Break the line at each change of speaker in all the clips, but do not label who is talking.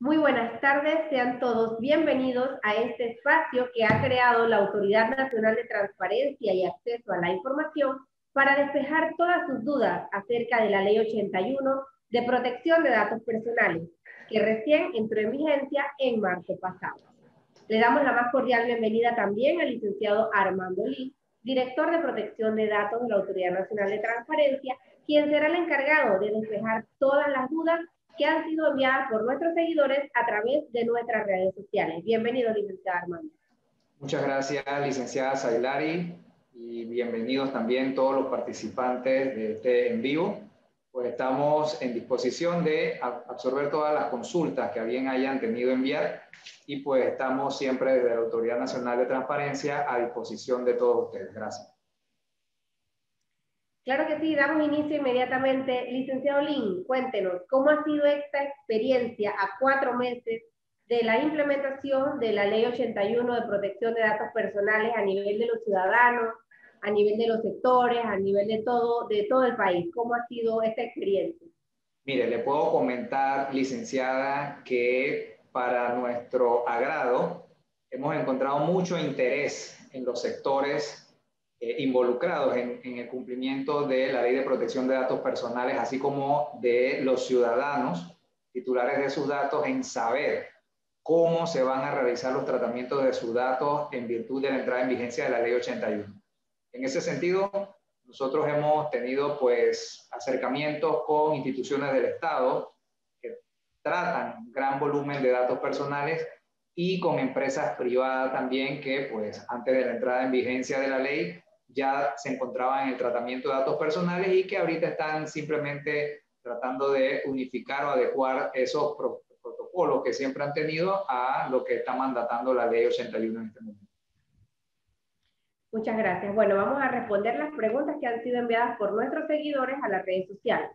Muy buenas tardes, sean todos bienvenidos a este espacio que ha creado la Autoridad Nacional de Transparencia y Acceso a la Información para despejar todas sus dudas acerca de la Ley 81 de Protección de Datos Personales, que recién entró en vigencia en marzo pasado. Le damos la más cordial bienvenida también al licenciado Armando Lee, director de Protección de Datos de la Autoridad Nacional de Transparencia, quien será el encargado de despejar todas las dudas que han sido enviadas por nuestros seguidores a través de nuestras redes sociales. Bienvenido, licenciada Armando.
Muchas gracias, licenciada Sailari, y bienvenidos también todos los participantes de este en vivo. Pues estamos en disposición de absorber todas las consultas que bien hayan tenido enviar y pues estamos siempre desde la Autoridad Nacional de Transparencia a disposición de todos ustedes. Gracias.
Claro que sí, damos inicio inmediatamente. Licenciado Lin, cuéntenos, ¿cómo ha sido esta experiencia a 4 meses de la implementación de la Ley 81 de Protección de Datos Personales a nivel de los ciudadanos, a nivel de los sectores, a nivel de todo el país? ¿Cómo ha sido esta experiencia?
Mire, le puedo comentar, licenciada, que para nuestro agrado hemos encontrado mucho interés en los sectores involucrados en el cumplimiento de la Ley de Protección de Datos Personales, así como de los ciudadanos titulares de sus datos en saber cómo se van a realizar los tratamientos de sus datos en virtud de la entrada en vigencia de la Ley 81. En ese sentido, nosotros hemos tenido pues acercamientos con instituciones del Estado que tratan un gran volumen de datos personales y con empresas privadas también que pues antes de la entrada en vigencia de la ley ya se encontraban en el tratamiento de datos personales y que ahorita están simplemente tratando de unificar o adecuar esos protocolos que siempre han tenido a lo que está mandatando la Ley 81 en este momento.
Muchas gracias. Bueno, vamos a responder las preguntas que han sido enviadas por nuestros seguidores a las redes sociales.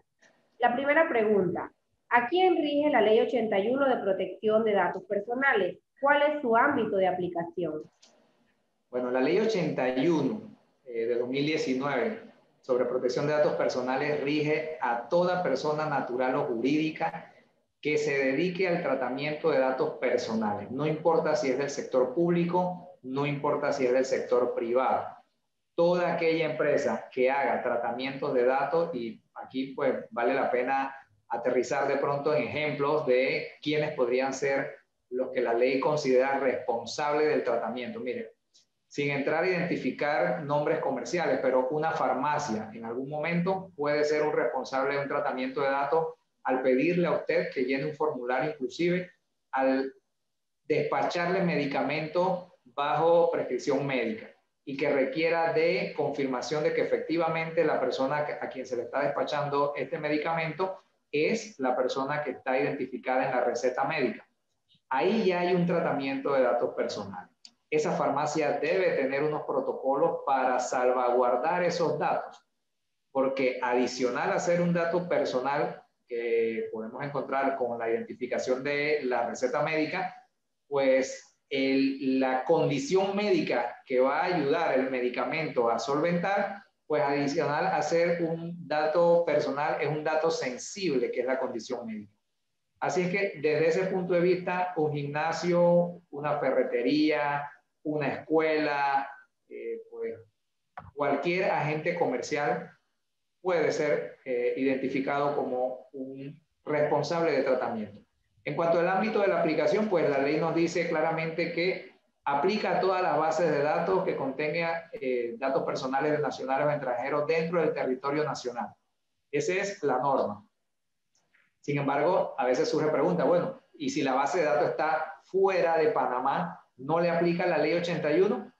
La primera pregunta: ¿a quién rige la Ley 81 de Protección de Datos Personales? ¿Cuál es su ámbito de aplicación?
Bueno, la Ley 81 de 2019 sobre protección de datos personales rige a toda persona natural o jurídica que se dedique al tratamiento de datos personales. No importa si es del sector público, no importa si es del sector privado. Toda aquella empresa que haga tratamientos de datos, y aquí pues vale la pena aterrizar de pronto en ejemplos de quiénes podrían ser los que la ley considera responsables del tratamiento. Mire, sin entrar a identificar nombres comerciales, pero una farmacia en algún momento puede ser un responsable de un tratamiento de datos al pedirle a usted que llene un formulario, inclusive al despacharle medicamento bajo prescripción médica y que requiera de confirmación de que efectivamente la persona a quien se le está despachando este medicamento es la persona que está identificada en la receta médica. Ahí ya hay un tratamiento de datos personales. Esa farmacia debe tener unos protocolos para salvaguardar esos datos, porque adicional a ser un dato personal que podemos encontrar con la identificación de la receta médica, pues la condición médica que va a ayudar el medicamento a solventar, pues adicional a ser un dato personal, es un dato sensible, que es la condición médica. Así es que desde ese punto de vista, un gimnasio, una ferretería, una escuela, pues cualquier agente comercial puede ser identificado como un responsable de tratamiento. En cuanto al ámbito de la aplicación, pues la ley nos dice claramente que aplica a todas las bases de datos que contengan datos personales de nacionales o extranjeros dentro del territorio nacional. Esa es la norma. Sin embargo, a veces surge pregunta, bueno, ¿y si la base de datos está fuera de Panamá, no le aplica la ley 81?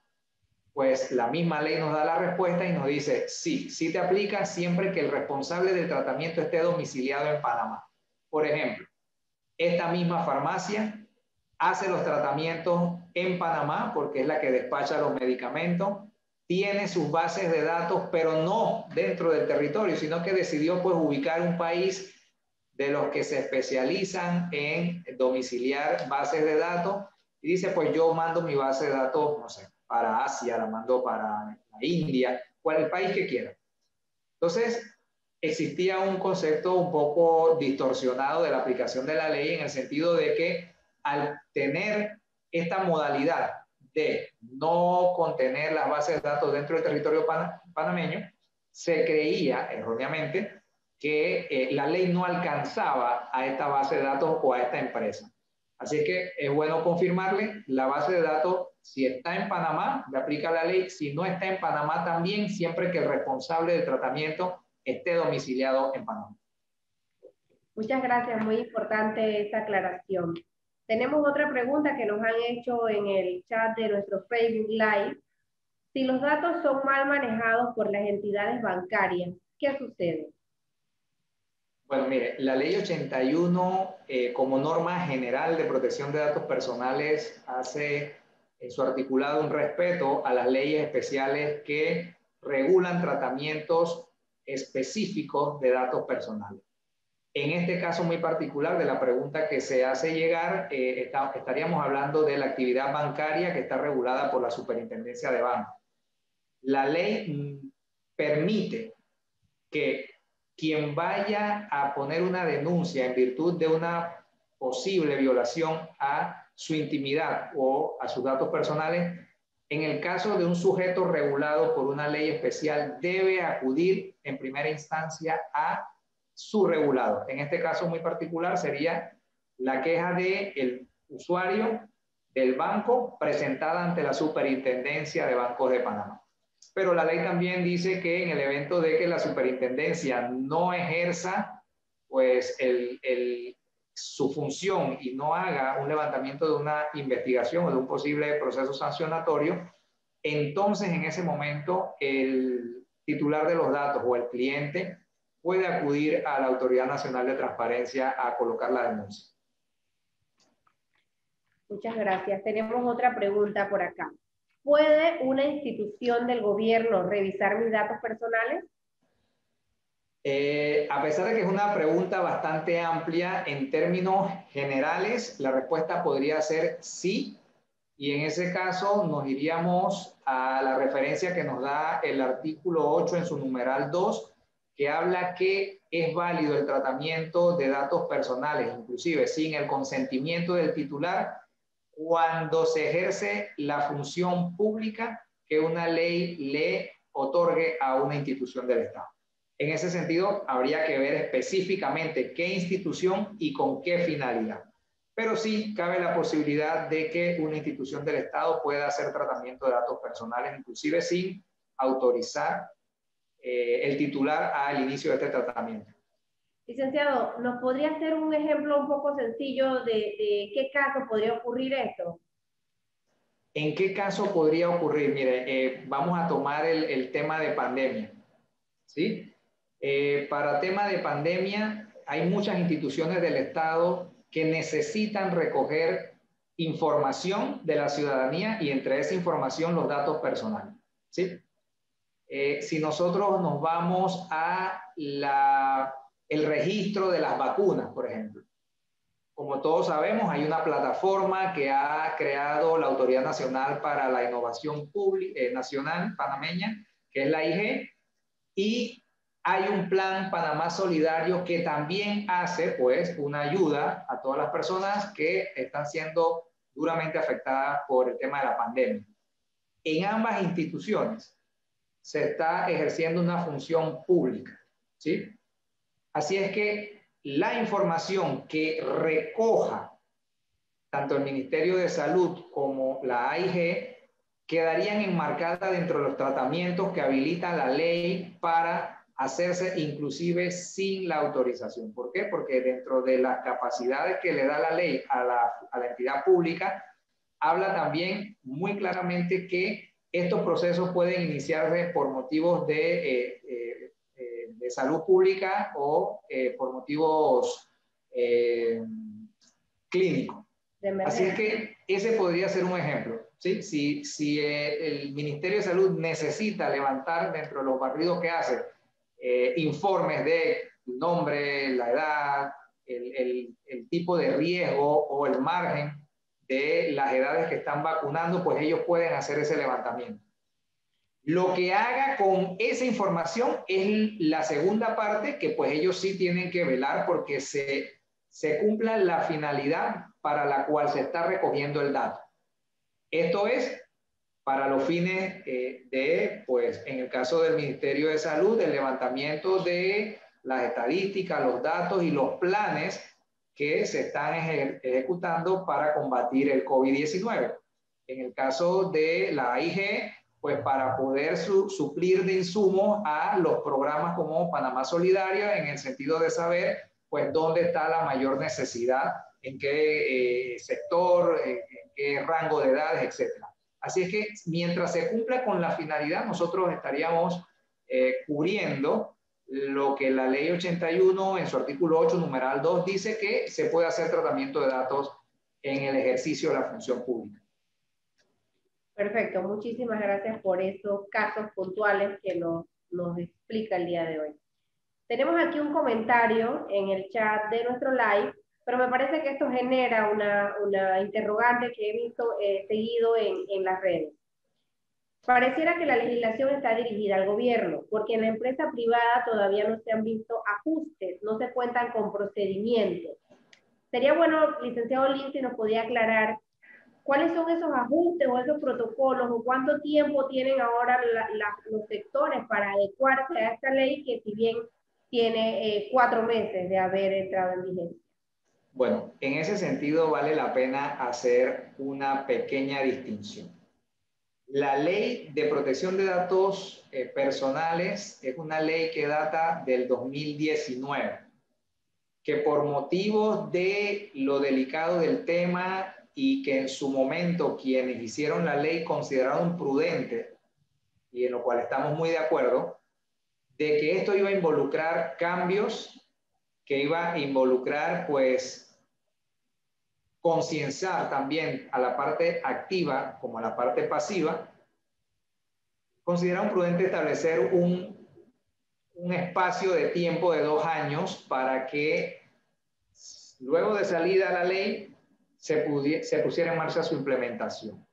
Pues la misma ley nos da la respuesta y nos dice, sí, sí te aplica siempre que el responsable del tratamiento esté domiciliado en Panamá. Por ejemplo, esta misma farmacia hace los tratamientos en Panamá porque es la que despacha los medicamentos, tiene sus bases de datos, pero no dentro del territorio, sino que decidió pues ubicar un país de los que se especializan en domiciliar bases de datos y dice, pues yo mando mi base de datos, no sé, para Asia, la mando para la India, cual el país que quiera. Entonces, existía un concepto un poco distorsionado de la aplicación de la ley en el sentido de que al tener esta modalidad de no contener las bases de datos dentro del territorio panameño, se creía erróneamente que la ley no alcanzaba a esta base de datos o a esta empresa. Así que es bueno confirmarle, la base de datos, si está en Panamá, le aplica la ley, si no está en Panamá también, siempre que el responsable del tratamiento esté domiciliado en Panamá.
Muchas gracias, muy importante esta aclaración. Tenemos otra pregunta que nos han hecho en el chat de nuestro Facebook Live. Si los datos son mal manejados por las entidades bancarias, ¿qué sucede?
Bueno, mire, la ley 81 como norma general de protección de datos personales hace en su articulado un respeto a las leyes especiales que regulan tratamientos específicos de datos personales. En este caso muy particular de la pregunta que se hace llegar, estaríamos hablando de la actividad bancaria que está regulada por la Superintendencia de Bancos. La ley permite que quien vaya a poner una denuncia en virtud de una posible violación a su intimidad o a sus datos personales, en el caso de un sujeto regulado por una ley especial, debe acudir en primera instancia a su regulador. En este caso muy particular sería la queja del usuario del banco presentada ante la Superintendencia de Bancos de Panamá. Pero la ley también dice que en el evento de que la superintendencia no ejerza pues su función y no haga un levantamiento de una investigación o de un posible proceso sancionatorio, entonces en ese momento el titular de los datos o el cliente puede acudir a la Autoridad Nacional de Transparencia a colocar la denuncia.
Muchas gracias. Tenemos otra pregunta por acá. ¿Puede una institución del gobierno revisar mis datos personales?
A pesar de que es una pregunta bastante amplia, en términos generales, la respuesta podría ser sí. Y en ese caso nos iríamos a la referencia que nos da el artículo 8 en su numeral 2, que habla que es válido el tratamiento de datos personales, inclusive sin el consentimiento del titular, cuando se ejerce la función pública que una ley le otorgue a una institución del Estado. En ese sentido, habría que ver específicamente qué institución y con qué finalidad. Pero sí cabe la posibilidad de que una institución del Estado pueda hacer tratamiento de datos personales, inclusive sin autorizar el titular al inicio de este tratamiento.
Licenciado, ¿nos podría hacer un ejemplo un poco sencillo de qué caso podría ocurrir esto?
¿En qué caso podría ocurrir? Mire, vamos a tomar el tema de pandemia, ¿sí? Para tema de pandemia, hay muchas instituciones del Estado que necesitan recoger información de la ciudadanía y entre esa información los datos personales, ¿sí? Si nosotros nos vamos a el registro de las vacunas, por ejemplo. Como todos sabemos, hay una plataforma que ha creado la Autoridad Nacional para la Innovación Nacional Panameña, que es la IG, y hay un plan Panamá Solidario que también hace pues una ayuda a todas las personas que están siendo duramente afectadas por el tema de la pandemia. En ambas instituciones se está ejerciendo una función pública, ¿sí? Así es que la información que recoja tanto el Ministerio de Salud como la AIG quedarían enmarcadas dentro de los tratamientos que habilita la ley para hacerse inclusive sin la autorización. ¿Por qué? Porque dentro de las capacidades que le da la ley a la entidad pública, habla también muy claramente que estos procesos pueden iniciarse por motivos de salud pública o por motivos clínicos. Así es que ese podría ser un ejemplo, ¿sí? Si el Ministerio de Salud necesita levantar dentro de los barridos que hace informes de nombre, la edad, el tipo de riesgo o el margen de las edades que están vacunando, pues ellos pueden hacer ese levantamiento. Lo que haga con esa información es la segunda parte, que pues ellos sí tienen que velar porque se cumpla la finalidad para la cual se está recogiendo el dato. Esto es para los fines de, pues, en el caso del Ministerio de Salud, el levantamiento de las estadísticas, los datos y los planes que se están ejecutando para combatir el COVID-19. En el caso de la AIG, pues para poder suplir de insumos a los programas como Panamá Solidario, en el sentido de saber, pues, dónde está la mayor necesidad, en qué sector, en qué rango de edades, etcétera. Así es que mientras se cumpla con la finalidad, nosotros estaríamos cubriendo lo que la ley 81 en su artículo 8, numeral 2, dice que se puede hacer tratamiento de datos en el ejercicio de la función pública.
Perfecto, muchísimas gracias por esos casos puntuales que nos explica el día de hoy. Tenemos aquí un comentario en el chat de nuestro live, pero me parece que esto genera una interrogante que he visto seguido en las redes. Pareciera que la legislación está dirigida al gobierno, porque en la empresa privada todavía no se han visto ajustes, no se cuentan con procedimientos. Sería bueno, licenciado Lin, si nos podía aclarar cuáles son esos ajustes o esos protocolos o cuánto tiempo tienen ahora los sectores para adecuarse a esta ley que si bien tiene 4 meses de haber entrado en vigencia.
Bueno, en ese sentido vale la pena hacer una pequeña distinción. La ley de protección de datos personales es una ley que data del 2019, que por motivos de lo delicado del tema y que en su momento quienes hicieron la ley consideraron prudente, y en lo cual estamos muy de acuerdo, de que esto iba a involucrar cambios, que iba a involucrar pues concienciar también a la parte activa como a la parte pasiva, consideraron prudente establecer un espacio de tiempo de 2 años para que luego de salida la ley se pusiera en marcha su implementación.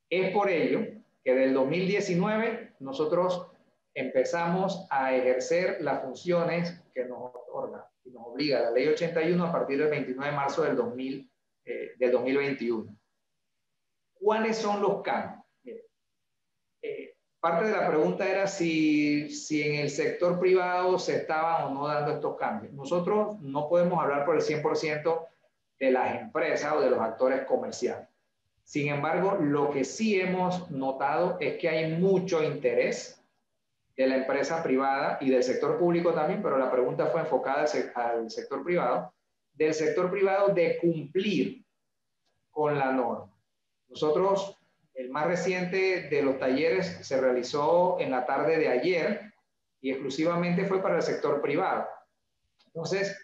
Es por ello que del 2019 nosotros empezamos a ejercer las funciones que nos otorga y nos obliga la ley 81 a partir del 29 de marzo del 2021. ¿Cuáles son los cambios? Parte de la pregunta era si en el sector privado se estaban o no dando estos cambios. Nosotros no podemos hablar por el 100% de las empresas o de los actores comerciales. Sin embargo, lo que sí hemos notado es que hay mucho interés de la empresa privada y del sector público también, pero la pregunta fue enfocada al sector privado, del sector privado de cumplir con la norma. Nosotros, el más reciente de los talleres se realizó en la tarde de ayer y exclusivamente fue para el sector privado. Entonces,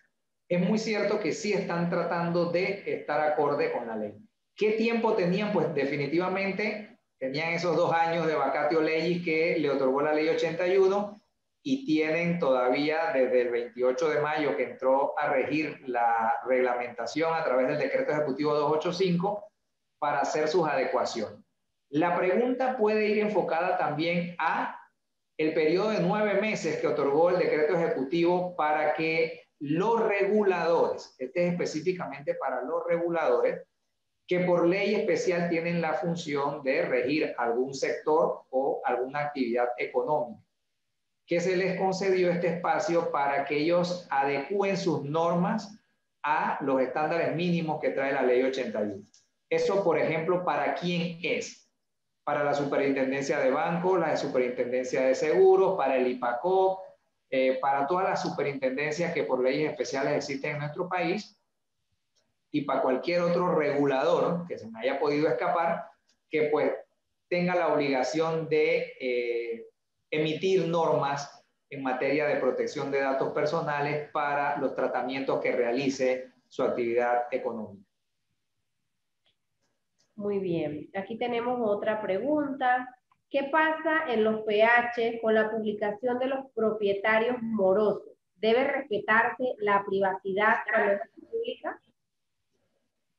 es muy cierto que sí están tratando de estar acorde con la ley. ¿Qué tiempo tenían? Pues definitivamente tenían esos 2 años de vacatio legis que le otorgó la ley 81 y tienen todavía desde el 28 de mayo que entró a regir la reglamentación a través del decreto ejecutivo 285 para hacer sus adecuaciones. La pregunta puede ir enfocada también a el periodo de 9 meses que otorgó el decreto ejecutivo para que los reguladores, este es específicamente para los reguladores, que por ley especial tienen la función de regir algún sector o alguna actividad económica, que se les concedió este espacio para que ellos adecúen sus normas a los estándares mínimos que trae la ley 81. Eso, por ejemplo, ¿para quién es? Para la Superintendencia de Bancos, la Superintendencia de Seguros, para el IPACOP, para todas las superintendencias que por leyes especiales existen en nuestro país y para cualquier otro regulador que se me haya podido escapar, que pues tenga la obligación de emitir normas en materia de protección de datos personales para los tratamientos que realice su actividad económica.
Muy bien, aquí tenemos otra pregunta. ¿Qué pasa en los PH con la publicación de los propietarios morosos? ¿Debe respetarse la privacidad cuando es pública?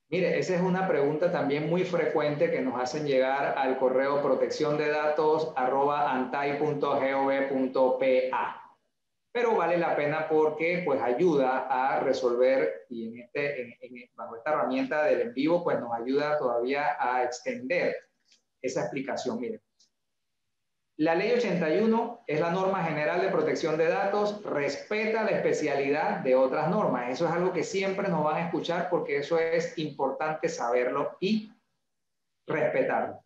Mire, esa es una pregunta también muy frecuente que nos hacen llegar al correo protecciondedatos@antay.gov.pa. Pero vale la pena porque pues ayuda a resolver y bajo esta herramienta del en vivo pues nos ayuda todavía a extender esa explicación. Mire, la ley 81 es la norma general de protección de datos, respeta la especialidad de otras normas. Eso es algo que siempre nos van a escuchar porque eso es importante saberlo y respetarlo.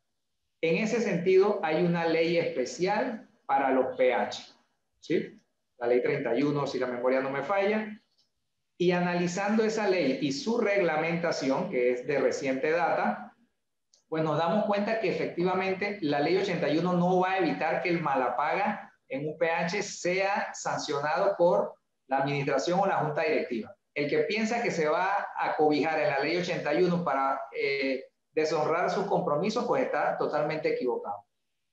En ese sentido, hay una ley especial para los PH, ¿sí? La ley 31, si la memoria no me falla. Y analizando esa ley y su reglamentación, que es de reciente data, pues nos damos cuenta que efectivamente la ley 81 no va a evitar que el malapaga en un PH sea sancionado por la administración o la junta directiva. El que piensa que se va a cobijar en la ley 81 para deshonrar sus compromisos, pues está totalmente equivocado.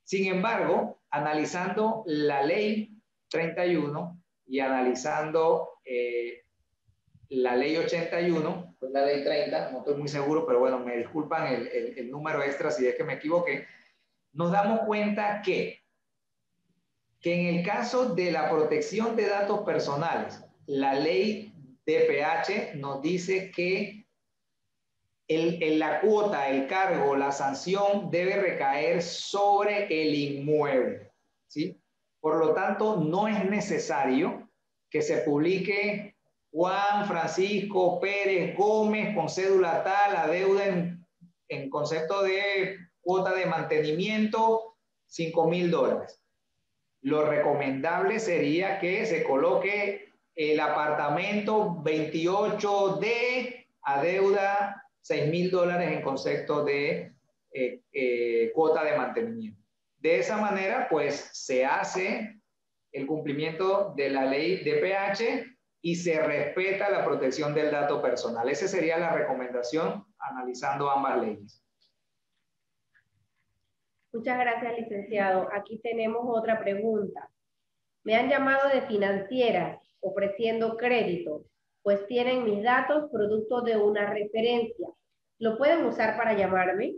Sin embargo, analizando la ley 31 y analizando la ley 81, pues la ley 30, no estoy muy seguro, pero bueno, me disculpan el número extra si es que me equivoqué, nos damos cuenta que en el caso de la protección de datos personales, la ley DPH nos dice que la cuota, el cargo, la sanción debe recaer sobre el inmueble, ¿sí? Por lo tanto, no es necesario que se publique Juan Francisco Pérez Gómez con cédula tal, adeuda en concepto de cuota de mantenimiento, $5,000. Lo recomendable sería que se coloque el apartamento 28D adeuda $6,000 en concepto de cuota de mantenimiento. De esa manera, pues se hace el cumplimiento de la ley DPH y se respeta la protección del dato personal. Esa sería la recomendación analizando ambas leyes.
Muchas gracias, licenciado. Aquí tenemos otra pregunta. Me han llamado de financieras ofreciendo crédito, pues tienen mis datos producto de una referencia. ¿Lo pueden usar para llamarme?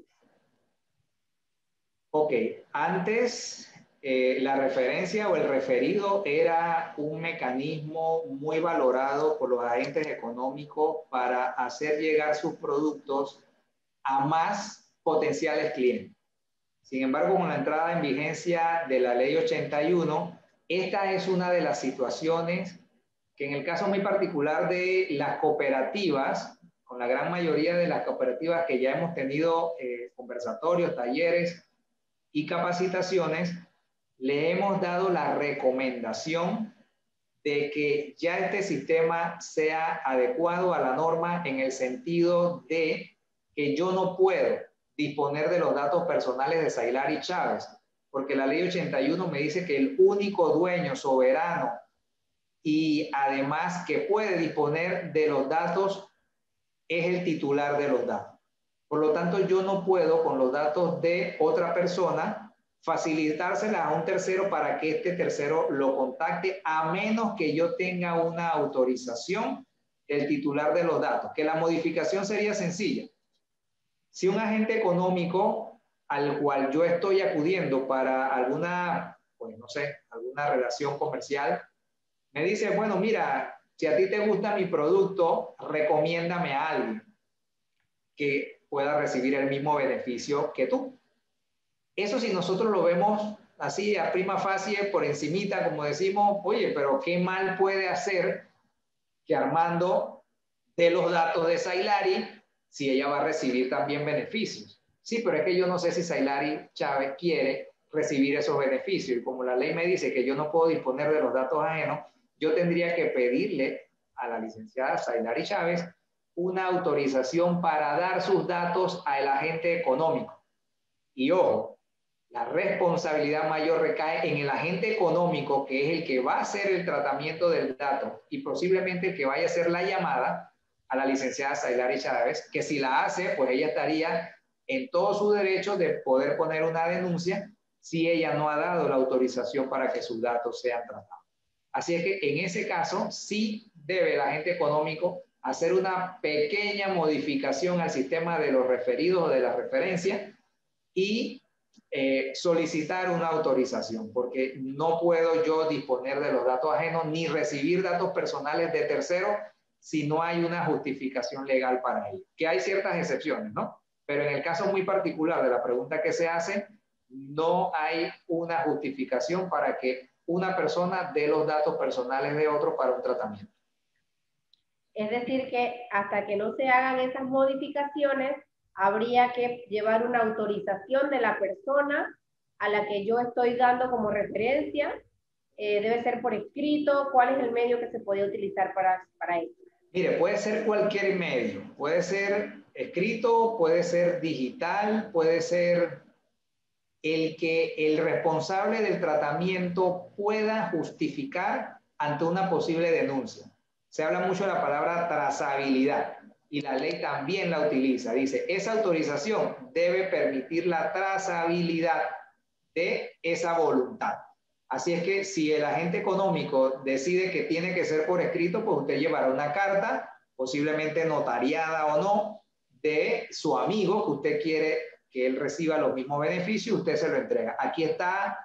Ok, antes la referencia o el referido era un mecanismo muy valorado por los agentes económicos para hacer llegar sus productos a más potenciales clientes. Sin embargo, con la entrada en vigencia de la ley 81, esta es una de las situaciones que en el caso muy particular de las cooperativas, con la gran mayoría de las cooperativas que ya hemos tenido conversatorios, talleres y capacitaciones, le hemos dado la recomendación de que ya este sistema sea adecuado a la norma en el sentido de que yo no puedo disponer de los datos personales de Sailari Chávez, porque la ley 81 me dice que el único dueño soberano y además que puede disponer de los datos es el titular de los datos. Por lo tanto, yo no puedo con los datos de otra persona facilitárselas a un tercero para que este tercero lo contacte, a menos que yo tenga una autorización del titular de los datos, que la modificación sería sencilla. Si un agente económico al cual yo estoy acudiendo para alguna, pues no sé, alguna relación comercial, me dice, bueno, mira, si a ti te gusta mi producto, recomiéndame a alguien que pueda recibir el mismo beneficio que tú. Eso si nosotros lo vemos así a prima facie, por encimita, como decimos, oye, pero ¿qué mal puede hacer que Armando dé los datos de Sailari si ella va a recibir también beneficios? Sí, pero es que yo no sé si Sailari Chávez quiere recibir esos beneficios y como la ley me dice que yo no puedo disponer de los datos ajenos, yo tendría que pedirle a la licenciada Sailari Chávez una autorización para dar sus datos al agente económico. Y ojo, la responsabilidad mayor recae en el agente económico, que es el que va a hacer el tratamiento del dato y posiblemente el que vaya a hacer la llamada a la licenciada Sailari Chávez, que si la hace, pues ella estaría en todo su derecho de poder poner una denuncia si ella no ha dado la autorización para que sus datos sean tratados. Así es que en ese caso sí debe el agente económico hacer una pequeña modificación al sistema de los referidos o de la referencia y solicitar una autorización, porque no puedo yo disponer de los datos ajenos ni recibir datos personales de terceros si no hay una justificación legal para ello. Que hay ciertas excepciones, ¿no? Pero en el caso muy particular de la pregunta que se hace, no hay una justificación para que una persona dé los datos personales de otro para un tratamiento.
Es decir, que hasta que no se hagan esas modificaciones, habría que llevar una autorización de la persona a la que yo estoy dando como referencia. Debe ser por escrito. ¿Cuál es el medio que se puede utilizar para eso?
Mire, puede ser cualquier medio. Puede ser escrito, puede ser digital, puede ser el que el responsable del tratamiento pueda justificar ante una posible denuncia. Se habla mucho de la palabra trazabilidad y la ley también la utiliza. Dice, esa autorización debe permitir la trazabilidad de esa voluntad. Así es que si el agente económico decide que tiene que ser por escrito, pues usted llevará una carta, posiblemente notariada o no, de su amigo que usted quiere que él reciba los mismos beneficios, usted se lo entrega. Aquí está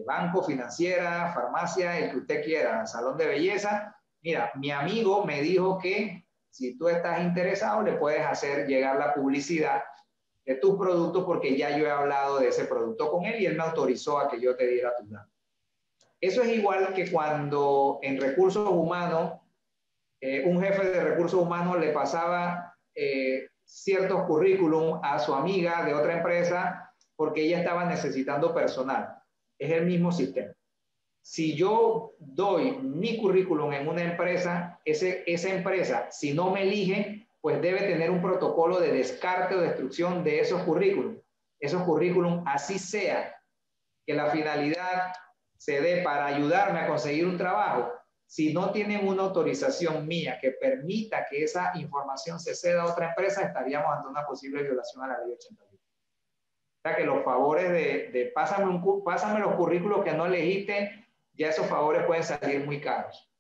banco, financiera, farmacia, el que usted quiera, salón de belleza. Mira, mi amigo me dijo que si tú estás interesado, le puedes hacer llegar la publicidad de tus productos porque ya yo he hablado de ese producto con él y él me autorizó a que yo te diera tus datos. Eso es igual que cuando en recursos humanos, un jefe de recursos humanos le pasaba ciertos currículum a su amiga de otra empresa porque ella estaba necesitando personal. Es el mismo sistema. Si yo doy mi currículum en una empresa, esa empresa, si no me elige, pues debe tener un protocolo de descarte o destrucción de esos currículum. Esos currículum, así sea que la finalidad se dé para ayudarme a conseguir un trabajo, si no tienen una autorización mía que permita que esa información se ceda a otra empresa, estaríamos ante una posible violación a la ley 81. O sea que los favores de pásame los currículos que no elegiste, ya esos favores pueden salir muy caros.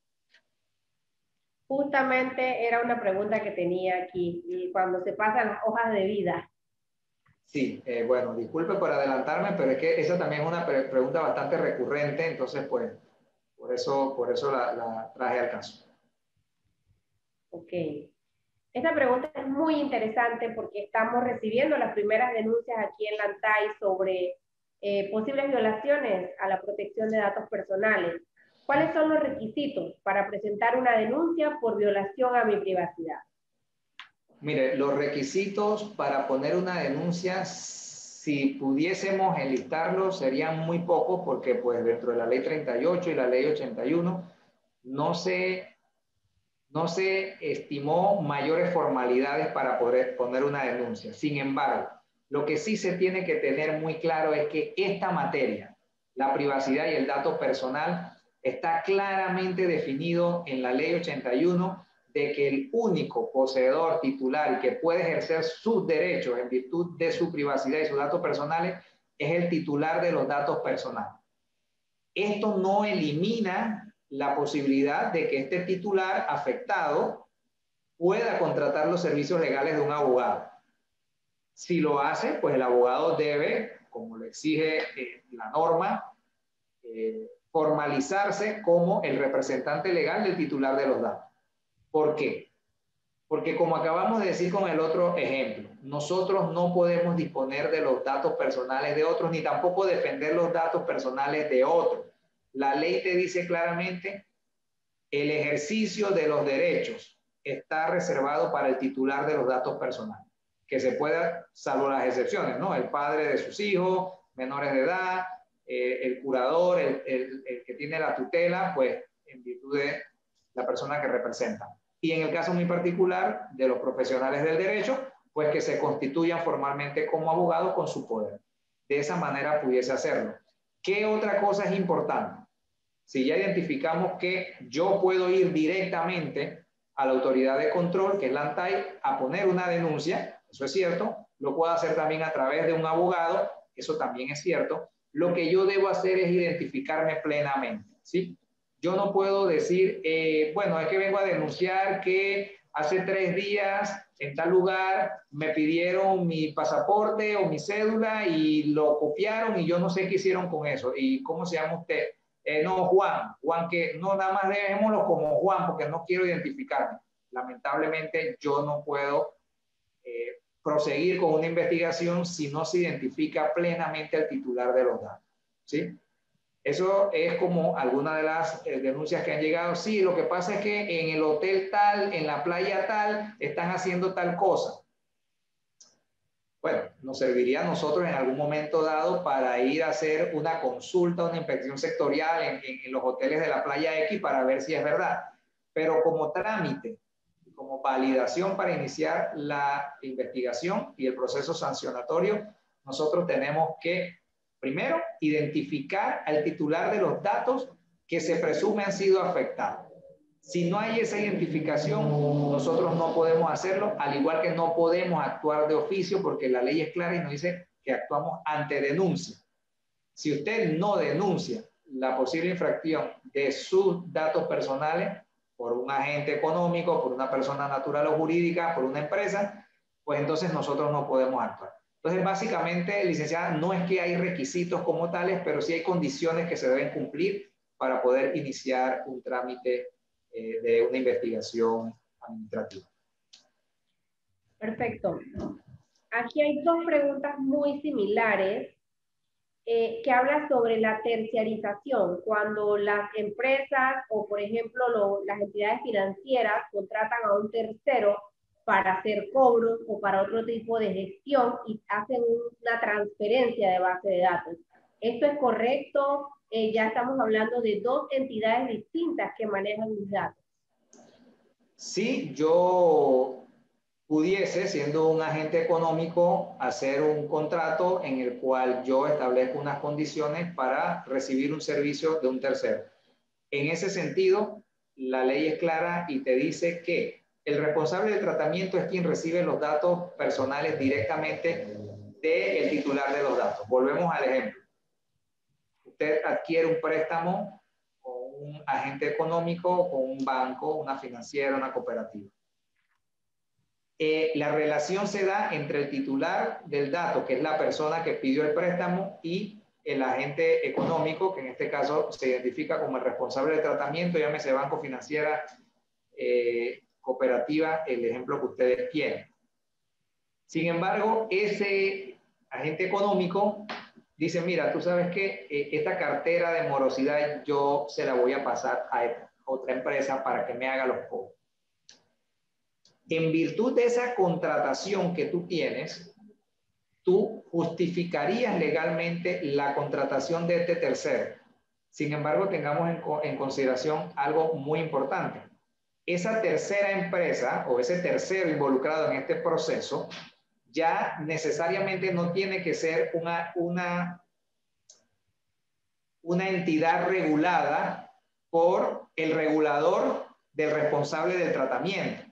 Justamente era una pregunta que tenía aquí, y cuando se pasan las hojas de vida.
Sí, bueno, disculpe por adelantarme, pero es que esa también es una pregunta bastante recurrente, entonces pues por eso la traje al caso.
Ok. Esta pregunta es muy interesante porque estamos recibiendo las primeras denuncias aquí en Lantay sobre posibles violaciones a la protección de datos personales. ¿Cuáles son los requisitos para presentar una denuncia por violación a mi privacidad?
Mire, los requisitos para poner una denuncia, si pudiésemos enlistarlos, serían muy pocos porque pues dentro de la ley 38 y la ley 81 no se estimó mayores formalidades para poder poner una denuncia. Sin embargo, lo que sí se tiene que tener muy claro es que esta materia, la privacidad y el dato personal, está claramente definido en la ley 81 de que el único poseedor titular y que puede ejercer sus derechos en virtud de su privacidad y sus datos personales es el titular de los datos personales. Esto no elimina la posibilidad de que este titular afectado pueda contratar los servicios legales de un abogado. Si lo hace, pues el abogado debe, como lo exige la norma, formalizarse como el representante legal del titular de los datos. ¿Por qué? Porque como acabamos de decir con el otro ejemplo, nosotros no podemos disponer de los datos personales de otros, ni tampoco defender los datos personales de otros. La ley te dice claramente, el ejercicio de los derechos está reservado para el titular de los datos personales, que se pueda, salvo las excepciones, ¿no? El padre de sus hijos, menores de edad, el curador, el que tiene la tutela, pues en virtud de la persona que representa. Y en el caso muy particular de los profesionales del derecho, pues que se constituyan formalmente como abogados con su poder. De esa manera pudiese hacerlo. ¿Qué otra cosa es importante? Si ya identificamos que yo puedo ir directamente a la autoridad de control, que es la ANTAI, a poner una denuncia, eso es cierto, lo puedo hacer también a través de un abogado, eso también es cierto. Lo que yo debo hacer es identificarme plenamente, ¿sí? Yo no puedo decir, bueno, es que vengo a denunciar que hace 3 días en tal lugar me pidieron mi pasaporte o mi cédula y lo copiaron y yo no sé qué hicieron con eso. ¿Y cómo se llama usted? No, Juan. Juan que no, nada más dejémoslo como Juan porque no quiero identificarme. Lamentablemente yo no puedo proseguir con una investigación si no se identifica plenamente al titular de los datos. ¿Sí? Eso es como alguna de las denuncias que han llegado. Sí, lo que pasa es que en el hotel tal, en la playa tal, están haciendo tal cosa. Bueno, nos serviría a nosotros en algún momento dado para ir a hacer una consulta, una inspección sectorial en los hoteles de la playa X para ver si es verdad. Pero como trámite, como validación para iniciar la investigación y el proceso sancionatorio, nosotros tenemos que, primero, identificar al titular de los datos que se presume han sido afectados. Si no hay esa identificación, nosotros no podemos hacerlo, al igual que no podemos actuar de oficio porque la ley es clara y nos dice que actuamos ante denuncia. Si usted no denuncia la posible infracción de sus datos personales por un agente económico, por una persona natural o jurídica, por una empresa, pues entonces nosotros no podemos actuar. Entonces, básicamente, licenciada, no es que hay requisitos como tales, pero sí hay condiciones que se deben cumplir para poder iniciar un trámite de una investigación administrativa.
Perfecto. Aquí hay dos preguntas muy similares que hablan sobre la terciarización, cuando las empresas o, por ejemplo, las entidades financieras contratan a un tercero para hacer cobros o para otro tipo de gestión y hacen una transferencia de base de datos. ¿Esto es correcto? Ya estamos hablando de dos entidades distintas que manejan mis datos.
Sí, yo pudiese, siendo un agente económico, hacer un contrato en el cual yo establezco unas condiciones para recibir un servicio de un tercero. En ese sentido, la ley es clara y te dice que el responsable del tratamiento es quien recibe los datos personales directamente del titular de los datos. Volvemos al ejemplo. Usted adquiere un préstamo con un agente económico, con un banco, una financiera, una cooperativa. La relación se da entre el titular del dato, que es la persona que pidió el préstamo, y el agente económico, que en este caso se identifica como el responsable del tratamiento, llámese banco, financiera, cooperativa, el ejemplo que ustedes quieran. Sin embargo, ese agente económico dice, mira, tú sabes que esta cartera de morosidad yo se la voy a pasar a otra empresa para que me haga los cobros. En virtud de esa contratación que tú tienes, tú justificarías legalmente la contratación de este tercero. Sin embargo, tengamos en consideración algo muy importante. Esa tercera empresa o ese tercero involucrado en este proceso ya necesariamente no tiene que ser una entidad regulada por el regulador del responsable del tratamiento.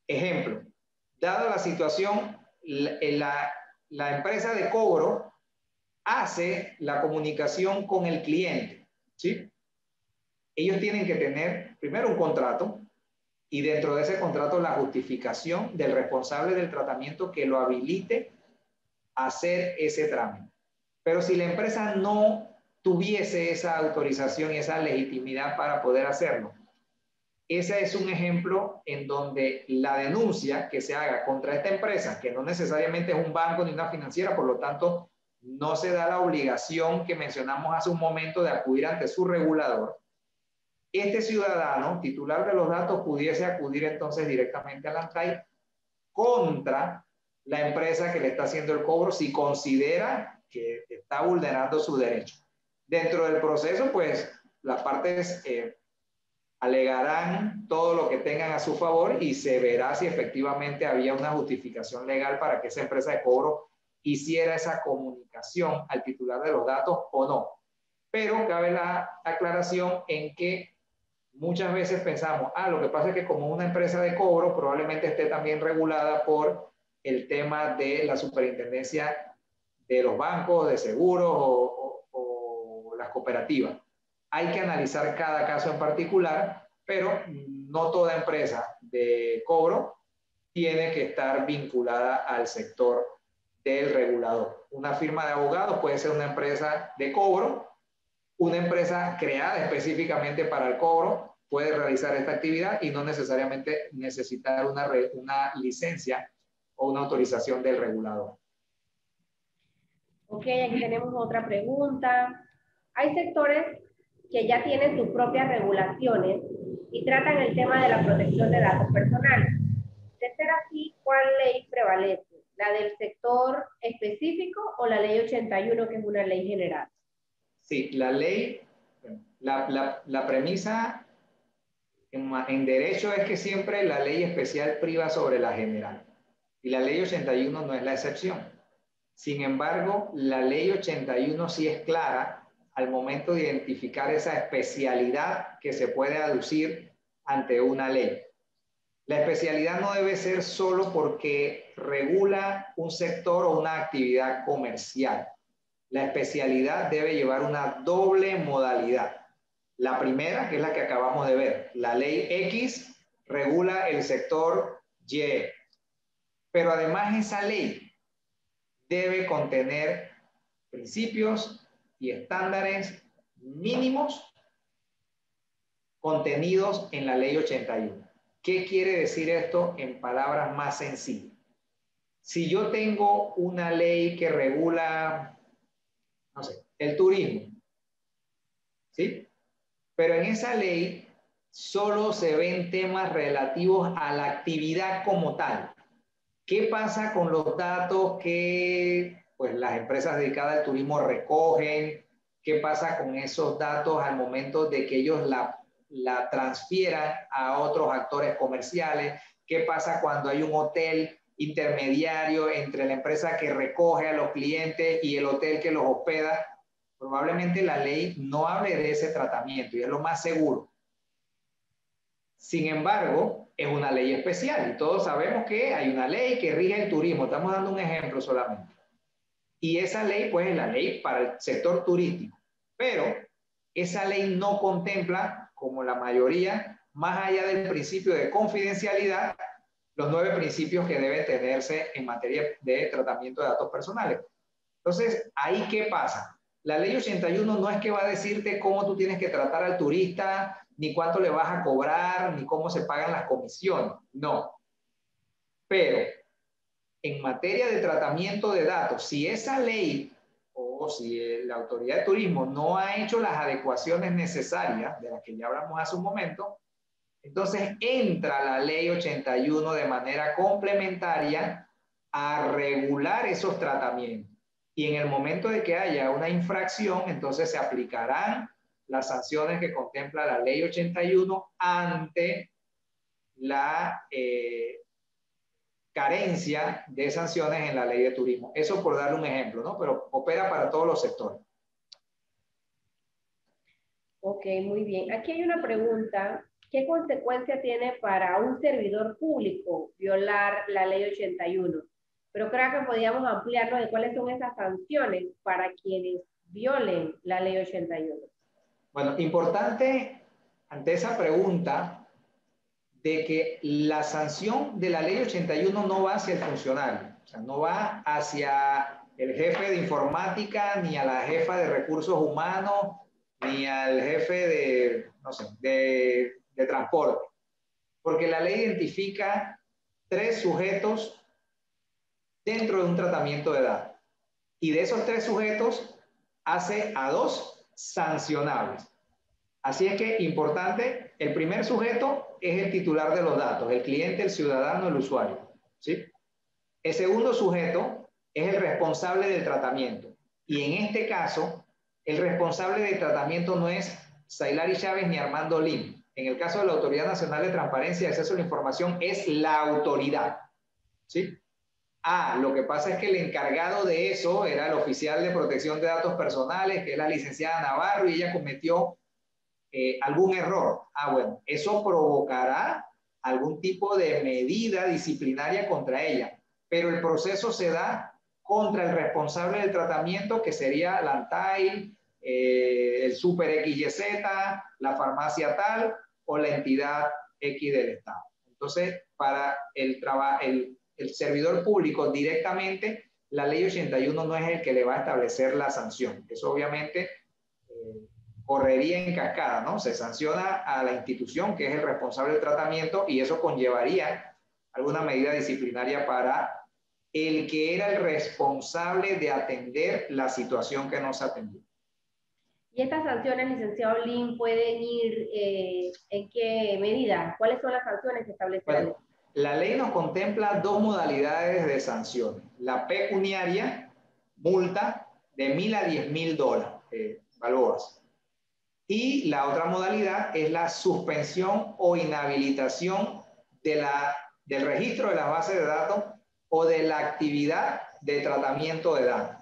Ejemplo, dada la situación, la empresa de cobro hace la comunicación con el cliente, ¿sí? Ellos tienen que tener primero un contrato y dentro de ese contrato la justificación del responsable del tratamiento que lo habilite a hacer ese trámite. Pero si la empresa no tuviese esa autorización y esa legitimidad para poder hacerlo, ese es un ejemplo en donde la denuncia que se haga contra esta empresa, que no necesariamente es un banco ni una financiera, por lo tanto, no se da la obligación que mencionamos hace un momento de acudir ante su regulador. Este ciudadano, titular de los datos, pudiese acudir entonces directamente al ANTAI contra la empresa que le está haciendo el cobro si considera que está vulnerando su derecho. Dentro del proceso, pues, las partes alegarán todo lo que tengan a su favor y se verá si efectivamente había una justificación legal para que esa empresa de cobro hiciera esa comunicación al titular de los datos o no. Pero cabe la aclaración en que muchas veces pensamos, lo que pasa es que como una empresa de cobro probablemente esté también regulada por el tema de la superintendencia de los bancos, de seguros o las cooperativas. Hay que analizar cada caso en particular, pero no toda empresa de cobro tiene que estar vinculada al sector del regulador. Una firma de abogados puede ser una empresa de cobro, una empresa creada específicamente para el cobro puede realizar esta actividad y no necesariamente necesitar una licencia o una autorización del regulador.
Ok, aquí tenemos otra pregunta. Hay sectores que ya tienen sus propias regulaciones y tratan el tema de la protección de datos personales. De ser así, ¿cuál ley prevalece? ¿La del sector específico o la ley 81, que es una ley general?
Sí, la ley, la premisa en derecho es que siempre la ley especial priva sobre la general. Y la ley 81 no es la excepción. Sin embargo, la ley 81 sí es clara al momento de identificar esa especialidad que se puede aducir ante una ley. La especialidad no debe ser solo porque regula un sector o una actividad comercial. La especialidad debe llevar una doble modalidad. La primera, que es la que acabamos de ver, la ley X regula el sector Y, pero además esa ley debe contener principios y estándares mínimos contenidos en la ley 81. ¿Qué quiere decir esto en palabras más sencillas? Si yo tengo una ley que regula, no sé, el turismo, ¿sí? Pero en esa ley solo se ven temas relativos a la actividad como tal. ¿Qué pasa con los datos que pues, las empresas dedicadas al turismo recogen? ¿Qué pasa con esos datos al momento de que ellos la transfieran a otros actores comerciales? ¿Qué pasa cuando hay un hotel intermediario entre la empresa que recoge a los clientes y el hotel que los hospeda? Probablemente la ley no hable de ese tratamiento y es lo más seguro. Sin embargo, es una ley especial y todos sabemos que hay una ley que rige el turismo. Estamos dando un ejemplo solamente. Y esa ley, pues, es la ley para el sector turístico. Pero esa ley no contempla, como la mayoría, más allá del principio de confidencialidad, los 9 principios que deben tenerse en materia de tratamiento de datos personales. Entonces, ¿ahí qué pasa? La ley 81 no es que va a decirte cómo tú tienes que tratar al turista, ni cuánto le vas a cobrar, ni cómo se pagan las comisiones. No. Pero en materia de tratamiento de datos, si esa ley o si la autoridad de turismo no ha hecho las adecuaciones necesarias, de las que ya hablamos hace un momento, entonces entra la ley 81 de manera complementaria a regular esos tratamientos. Y en el momento de que haya una infracción, entonces se aplicarán las sanciones que contempla la ley 81 ante la carencia de sanciones en la ley de turismo. Eso por darle un ejemplo, ¿no? Pero opera para todos los sectores.
Ok, muy bien. Aquí hay una pregunta. ¿Qué consecuencia tiene para un servidor público violar la ley 81? Pero creo que podríamos ampliarlo de cuáles son esas sanciones para quienes violen la ley 81.
Bueno, importante ante esa pregunta de que la sanción de la ley 81 no va hacia el funcionario, o sea, no va hacia el jefe de informática, ni a la jefa de recursos humanos, ni al jefe de, no sé, de transporte, porque la ley identifica 3 sujetos dentro de un tratamiento de datos, y de esos 3 sujetos hace a 2 sancionables. Así es que, importante, el primer sujeto es el titular de los datos, el cliente, el ciudadano, el usuario, ¿sí? El segundo sujeto es el responsable del tratamiento. Y en este caso, el responsable del tratamiento no es Sailari Chávez ni Armando Lim. En el caso de la Autoridad Nacional de Transparencia y Acceso a la Información, es la autoridad, ¿sí? Lo que pasa es que el encargado de eso era el oficial de protección de datos personales, que es la licenciada Navarro, y ella cometió algún error. Bueno, eso provocará algún tipo de medida disciplinaria contra ella, pero el proceso se da contra el responsable del tratamiento, que sería la ANTAI, el Super XYZ, la farmacia tal o la entidad X del Estado. Entonces, para el servidor público directamente, la ley 81 no es el que le va a establecer la sanción. Eso obviamente correría en cascada, ¿no? Se sanciona a la institución que es el responsable del tratamiento y eso conllevaría alguna medida disciplinaria para el que era el responsable de atender la situación que no se atendió.
¿Y estas sanciones, licenciado Lin, pueden ir en qué medida? ¿Cuáles son las sanciones que establece la ley?
La ley nos contempla dos modalidades de sanciones. La pecuniaria, multa de $1,000 a $10,000, balboas. Y la otra modalidad es la suspensión o inhabilitación del registro de las bases de datos o de la actividad de tratamiento de datos.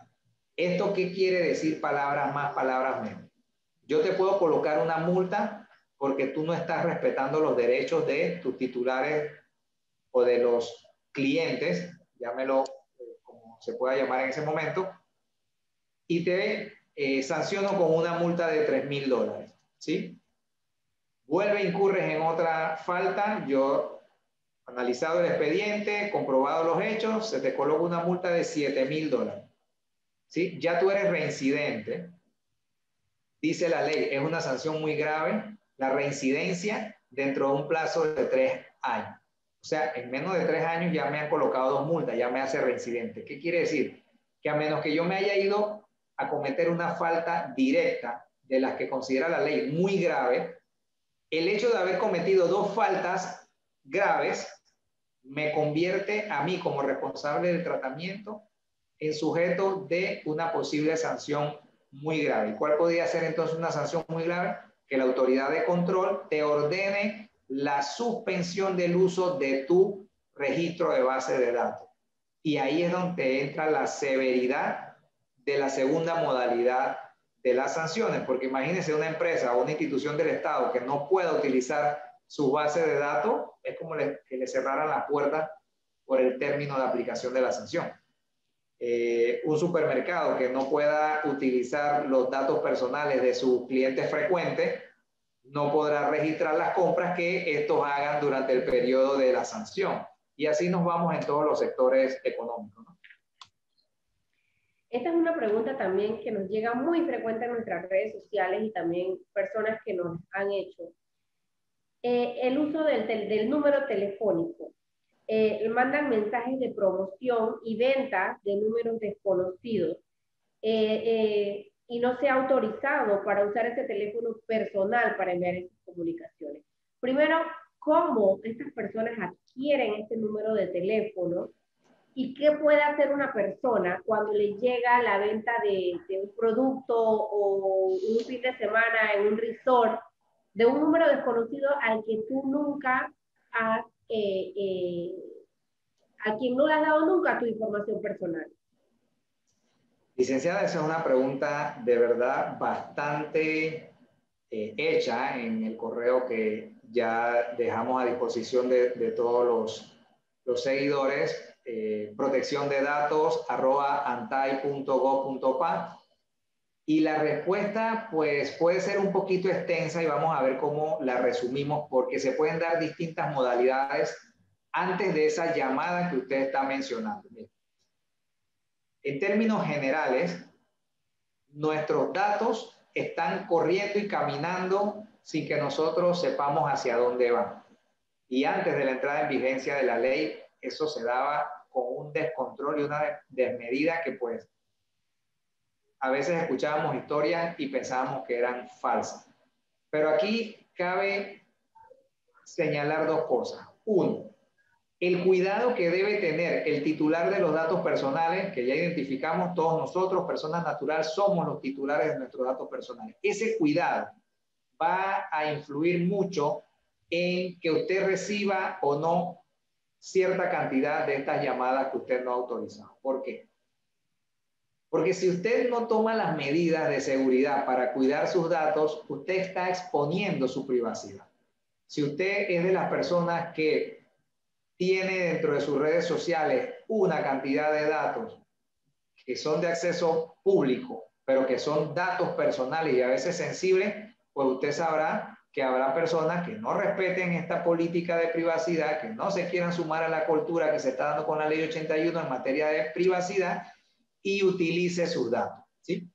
¿Esto qué quiere decir? Palabras más, palabras menos. Yo te puedo colocar una multa porque tú no estás respetando los derechos de tus titulares o de los clientes, llámelo como se pueda llamar en ese momento, y te sanciono con una multa de $3,000, ¿sí? Vuelve, incurres en otra falta, yo analizado el expediente, comprobado los hechos, se te coloca una multa de $7,000, ¿sí? Ya tú eres reincidente, dice la ley, es una sanción muy grave, la reincidencia dentro de un plazo de 3 años. O sea, en menos de 3 años ya me han colocado 2 multas, ya me hace reincidente. ¿Qué quiere decir? Que a menos que yo me haya ido a cometer una falta directa de las que considera la ley muy grave, el hecho de haber cometido 2 faltas graves me convierte a mí como responsable del tratamiento en sujeto de una posible sanción muy grave. ¿Cuál podría ser entonces una sanción muy grave? Que la autoridad de control te ordene la suspensión del uso de tu registro de base de datos. Y ahí es donde entra la severidad de la segunda modalidad de las sanciones, porque imagínense una empresa o una institución del Estado que no pueda utilizar su base de datos, es como que le cerraran la puerta por el término de aplicación de la sanción. Un supermercado que no pueda utilizar los datos personales de sus clientes frecuentes no podrá registrar las compras que estos hagan durante el periodo de la sanción. Y así nos vamos en todos los sectores económicos, ¿no?
Esta es una pregunta también que nos llega muy frecuente en nuestras redes sociales y también personas que nos han hecho. El uso del número telefónico. Mandan mensajes de promoción y venta de números desconocidos y no se ha autorizado para usar ese teléfono personal para enviar esas comunicaciones. Primero, ¿cómo estas personas adquieren este número de teléfono? ¿Y qué puede hacer una persona cuando le llega la venta de un producto o un fin de semana en un resort de un número desconocido al que tú nunca has, a quien no le has dado nunca tu información personal?
Licenciada, esa es una pregunta de verdad bastante hecha en el correo que ya dejamos a disposición de todos los seguidores, protección de datos @antay.gov.pa. Y la respuesta pues puede ser un poquito extensa y vamos a ver cómo la resumimos porque se pueden dar distintas modalidades antes de esa llamada que usted está mencionando. En términos generales, nuestros datos están corriendo y caminando sin que nosotros sepamos hacia dónde van. Y antes de la entrada en vigencia de la ley, eso se daba con un descontrol y una desmedida que pues a veces escuchábamos historias y pensábamos que eran falsas. Pero aquí cabe señalar dos cosas. Uno, el cuidado que debe tener el titular de los datos personales, que ya identificamos todos nosotros, personas naturales, somos los titulares de nuestros datos personales. Ese cuidado va a influir mucho en que usted reciba o no cierta cantidad de estas llamadas que usted no ha autorizado. ¿Por qué? Porque si usted no toma las medidas de seguridad para cuidar sus datos, usted está exponiendo su privacidad. Si usted es de las personas que tiene dentro de sus redes sociales una cantidad de datos que son de acceso público, pero que son datos personales y a veces sensibles, pues usted sabrá que habrá personas que no respeten esta política de privacidad, que no se quieran sumar a la cultura que se está dando con la ley 81 en materia de privacidad y utilice sus datos, ¿sí?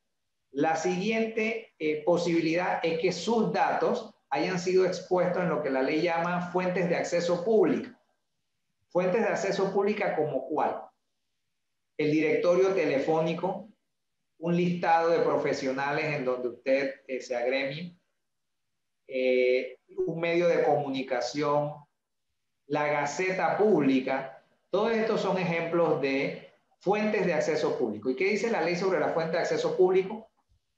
La siguiente posibilidad es que sus datos hayan sido expuestos en lo que la ley llama fuentes de acceso pública. Fuentes de acceso pública como ¿cuál? El directorio telefónico, un listado de profesionales en donde usted se agremie, un medio de comunicación, la Gaceta Pública. Todos estos son ejemplos de fuentes de acceso público. ¿Y qué dice la ley sobre la fuente de acceso público?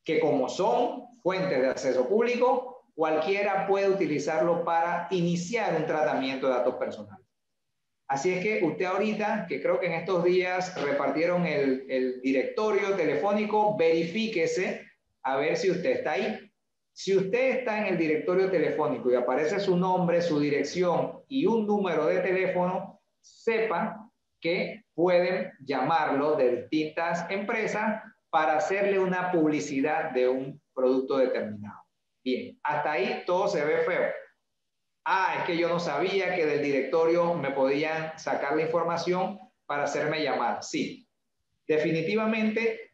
Que como son fuentes de acceso público, cualquiera puede utilizarlo para iniciar un tratamiento de datos personales. Así es que usted ahorita, que creo que en estos días repartieron el directorio telefónico, verifíquese a ver si usted está ahí. Si usted está en el directorio telefónico y aparece su nombre, su dirección y un número de teléfono, sepa que pueden llamarlo de distintas empresas para hacerle una publicidad de un producto determinado. Bien, hasta ahí todo se ve feo. Ah, es que yo no sabía que del directorio me podían sacar la información para hacerme llamar. Sí, definitivamente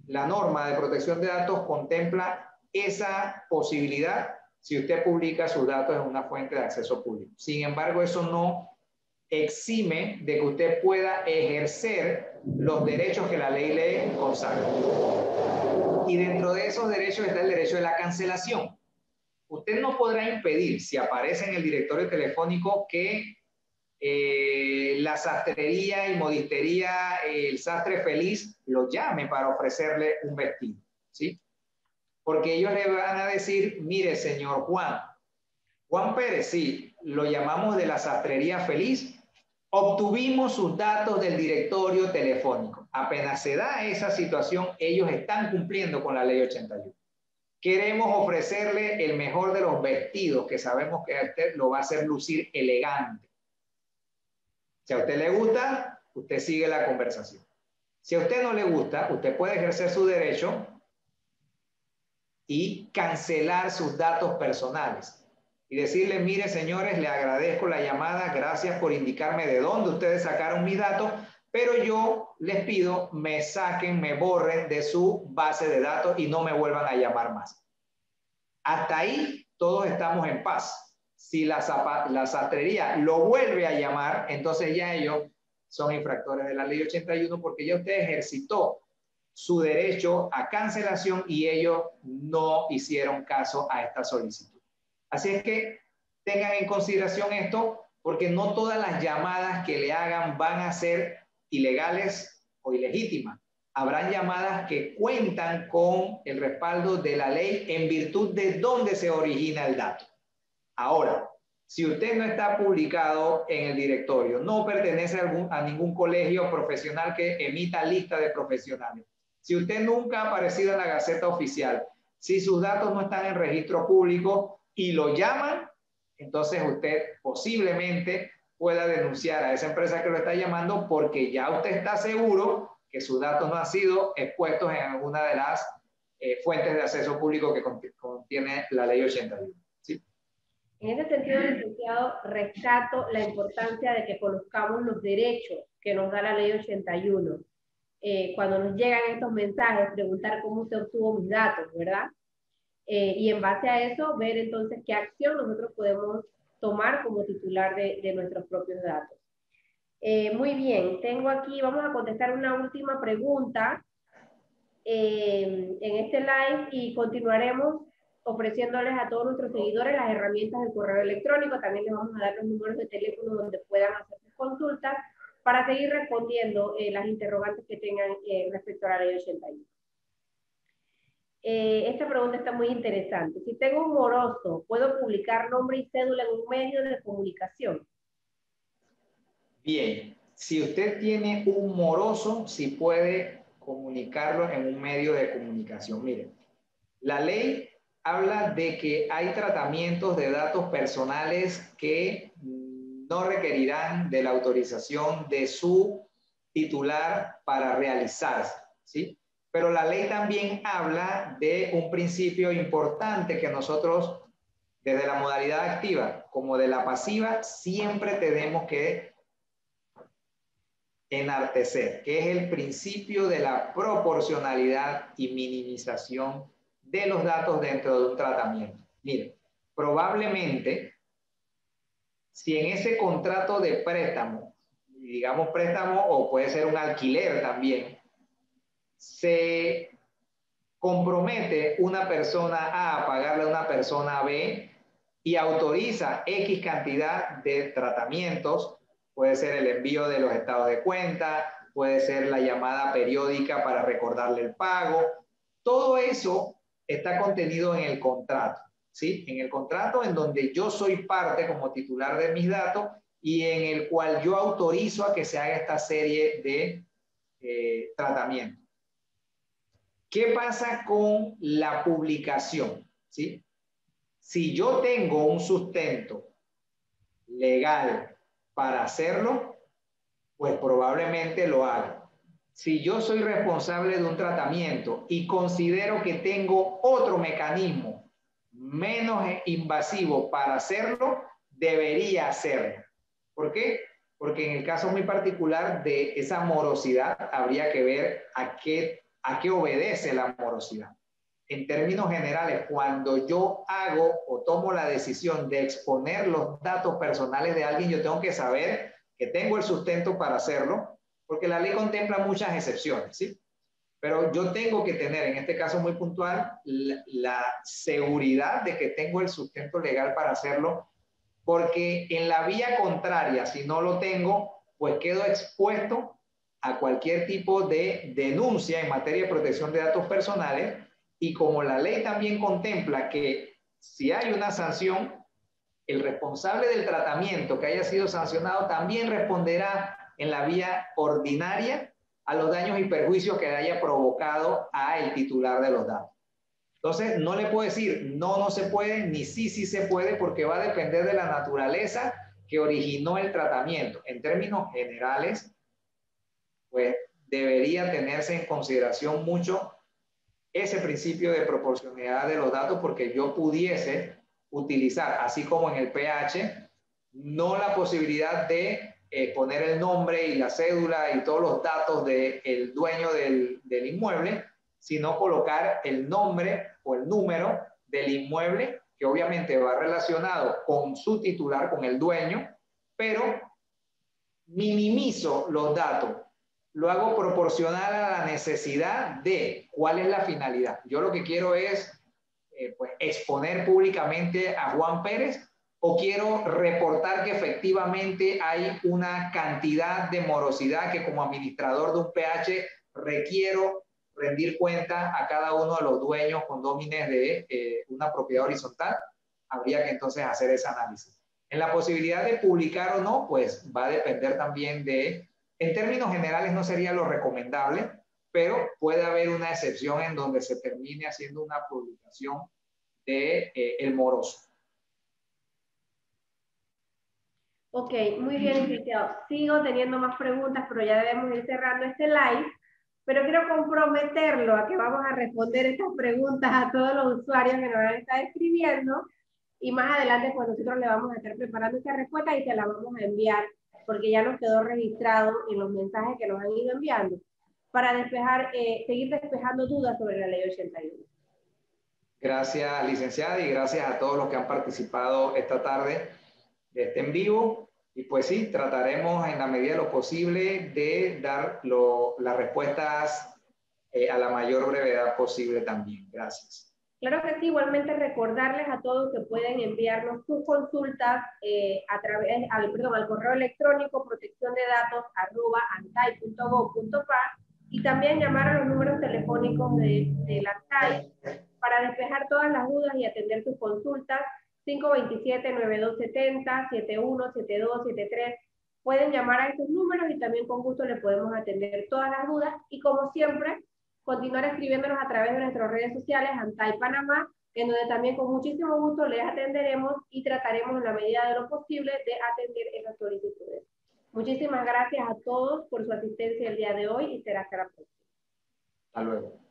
la norma de protección de datos contempla esa posibilidad si usted publica sus datos en una fuente de acceso público. Sin embargo, eso no exime de que usted pueda ejercer los derechos que la ley le consagra. Y dentro de esos derechos está el derecho de la cancelación. Usted no podrá impedir, si aparece en el directorio telefónico, que la sastrería y modistería, el sastre feliz, lo llame para ofrecerle un vestido, ¿sí? Porque ellos le van a decir, mire, señor Juan Pérez, sí, lo llamamos de la sastrería feliz, obtuvimos sus datos del directorio telefónico. Apenas se da esa situación, ellos están cumpliendo con la ley 81. Queremos ofrecerle el mejor de los vestidos, que sabemos que a usted lo va a hacer lucir elegante. Si a usted le gusta, usted sigue la conversación. Si a usted no le gusta, usted puede ejercer su derecho y cancelar sus datos personales. Y decirle, mire, señores, le agradezco la llamada, gracias por indicarme de dónde ustedes sacaron mis datos, pero yo les pido me saquen, me borren de su base de datos y no me vuelvan a llamar más. Hasta ahí todos estamos en paz. Si la sastrería lo vuelve a llamar, entonces ya ellos son infractores de la ley 81 porque ya usted ejercitó su derecho a cancelación y ellos no hicieron caso a esta solicitud. Así es que tengan en consideración esto porque no todas las llamadas que le hagan van a ser ilegales o ilegítimas. Habrán llamadas que cuentan con el respaldo de la ley en virtud de dónde se origina el dato. Ahora, si usted no está publicado en el directorio, no pertenece a ningún colegio profesional que emita lista de profesionales, si usted nunca ha aparecido en la Gaceta Oficial, si sus datos no están en registro público y lo llaman, entonces usted posiblemente pueda denunciar a esa empresa que lo está llamando porque ya usted está seguro que sus datos no han sido expuestos en alguna de las fuentes de acceso público que contiene la ley 81. ¿Sí?
En ese sentido, licenciado, rescato la importancia de que conozcamos los derechos que nos da la ley 81. Cuando nos llegan estos mensajes, preguntar cómo usted obtuvo mis datos, ¿verdad? Y en base a eso, ver entonces qué acción nosotros podemos tomar como titular de nuestros propios datos. Muy bien, tengo aquí, vamos a contestar una última pregunta en este live y continuaremos ofreciéndoles a todos nuestros seguidores las herramientas del correo electrónico. También les vamos a dar los números de teléfono donde puedan hacer sus consultas para seguir respondiendo las interrogantes que tengan respecto a la ley 81. Esta pregunta está muy interesante. Si tengo un moroso, ¿puedo publicar nombre y cédula en un medio de comunicación?
Bien, si usted tiene un moroso, sí puede comunicarlo en un medio de comunicación. Miren, la ley habla de que hay tratamientos de datos personales que no requerirán de la autorización de su titular para realizarse, ¿sí? Pero la ley también habla de un principio importante que nosotros, desde la modalidad activa como de la pasiva, siempre tenemos que enartecer, que es el principio de la proporcionalidad y minimización de los datos dentro de un tratamiento. Miren, probablemente, si en ese contrato de préstamo, digamos préstamo o puede ser un alquiler también, se compromete una persona A a pagarle a una persona B y autoriza X cantidad de tratamientos, puede ser el envío de los estados de cuenta, puede ser la llamada periódica para recordarle el pago, todo eso está contenido en el contrato, ¿sí? En el contrato en donde yo soy parte como titular de mis datos y en el cual yo autorizo a que se haga esta serie de tratamientos. ¿Qué pasa con la publicación? ¿Sí? Si yo tengo un sustento legal para hacerlo, pues probablemente lo haga. Si yo soy responsable de un tratamiento y considero que tengo otro mecanismo menos invasivo para hacerlo, debería hacerlo. ¿Por qué? Porque en el caso muy particular de esa morosidad, habría que ver a qué obedece la morosidad. En términos generales, cuando yo hago o tomo la decisión de exponer los datos personales de alguien, yo tengo que saber que tengo el sustento para hacerlo, porque la ley contempla muchas excepciones, ¿sí? Pero yo tengo que tener, en este caso muy puntual, la seguridad de que tengo el sustento legal para hacerlo, porque en la vía contraria, si no lo tengo, pues quedo expuesto a cualquier tipo de denuncia en materia de protección de datos personales, y como la ley también contempla que si hay una sanción, el responsable del tratamiento que haya sido sancionado también responderá en la vía ordinaria a los daños y perjuicios que haya provocado a el titular de los datos. Entonces, no le puedo decir no, no se puede, ni sí, sí se puede, porque va a depender de la naturaleza que originó el tratamiento. En términos generales, pues debería tenerse en consideración mucho ese principio de proporcionalidad de los datos, porque yo pudiese utilizar, así como en el PH, no la posibilidad de poner el nombre y la cédula y todos los datos del dueño del inmueble, sino colocar el nombre o el número del inmueble, que obviamente va relacionado con su titular, con el dueño, pero minimizo los datos, lo hago proporcional a la necesidad de cuál es la finalidad. Yo lo que quiero es pues, exponer públicamente a Juan Pérez, o quiero reportar que efectivamente hay una cantidad de morosidad que como administrador de un PH requiero rendir cuenta a cada uno de los dueños condómines de una propiedad horizontal. Habría que entonces hacer ese análisis. En la posibilidad de publicar o no, pues va a depender también de, en términos generales no sería lo recomendable, pero puede haber una excepción en donde se termine haciendo una publicación de el moroso.
Ok, muy bien, licenciado. Sigo teniendo más preguntas, pero ya debemos ir cerrando este live. Pero quiero comprometerlo a que vamos a responder estas preguntas a todos los usuarios que nos van a estar escribiendo. Y más adelante, pues nosotros le vamos a estar preparando esta respuesta y se la vamos a enviar, porque ya nos quedó registrado en los mensajes que nos han ido enviando, para despejar, seguir despejando dudas sobre la ley 81.
Gracias, licenciada, y gracias a todos los que han participado esta tarde de este en vivo. Y pues sí, trataremos en la medida de lo posible de dar las respuestas a la mayor brevedad posible también. Gracias.
Claro que sí, igualmente recordarles a todos que pueden enviarnos sus consultas al correo electrónico protecciondedatos@antay.gov.pa, y también llamar a los números telefónicos de la ANTAI para despejar todas las dudas y atender sus consultas. 527-9270, 7172, 73. Pueden llamar a esos números y también con gusto le podemos atender todas las dudas. Y como siempre, continuar escribiéndonos a través de nuestras redes sociales, Antay Panamá, en donde también con muchísimo gusto les atenderemos y trataremos en la medida de lo posible de atender esas solicitudes. Muchísimas gracias a todos por su asistencia el día de hoy y será hasta la próxima.
Hasta luego.